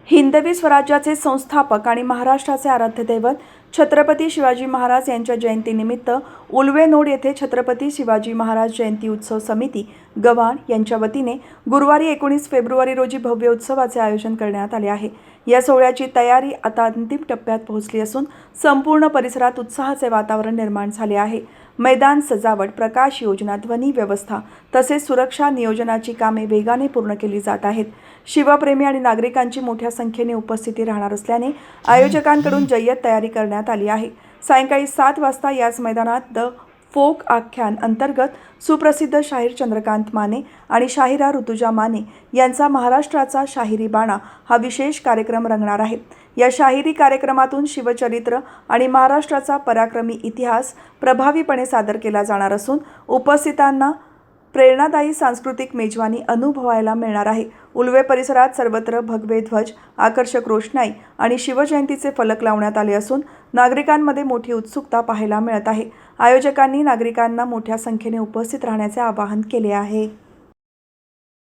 हिंदवी स्वराज्याचे संस्थापक आणि महाराष्ट्राचे आराध्य दैवत छत्रपती शिवाजी महाराज यांच्या जयंतीनिमित्त उल्वेनोड येथे छत्रपती शिवाजी महाराज जयंती उत्सव समिती गव्हाण यांच्या वतीने गुरुवारी 19 फेब्रुवारी रोजी भव्य उत्सवाचे आयोजन करण्यात आले आहे। या सोहळ्याची तयारी आता अंतिम टप्प्यात पोहोचली असून संपूर्ण परिसरात उत्साहाचे वातावरण निर्माण झाले आहे। मैदान सजावट, प्रकाश योजना, ध्वनी व्यवस्था तसेच सुरक्षा नियोजनाची कामे वेगाने पूर्ण केली जात आहेत। शिवप्रेमी आणि नागरिकांची मोठ्या संख्येने उपस्थिती राहणार असल्याने आयोजकांकडून जय्यत तयारी करण्यात आली आहे। सायंकाळी 7 वाजता याच मैदानात द फोक आख्यान अंतर्गत सुप्रसिद्ध शाहीर चंद्रकांत माने आणि शाहिरा ऋतुजा माने यांचा महाराष्ट्राचा शाहिरी बाणा हा विशेष कार्यक्रम रंगणार आहे। या शाहिरी कार्यक्रमातून शिवचरित्र आणि महाराष्ट्राचा पराक्रमी इतिहास प्रभावीपणे सादर केला जाणार असून उपस्थितांना प्रेरणादायी सांस्कृतिक मेजवानी अनुभवायला मिळणार आहे। उल्वे परिसरात सर्वत्र भगवे ध्वज, आकर्षक रोषणाई आणि शिवजयंतीचे फलक लावण्यात आले असून नागरिकांमध्ये मोठी उत्सुकता पाहायला मिळत आहे। आयोजकांनी नागरिकांना मोठ्या संख्येने उपस्थित राहण्याचे आवाहन केले आहे।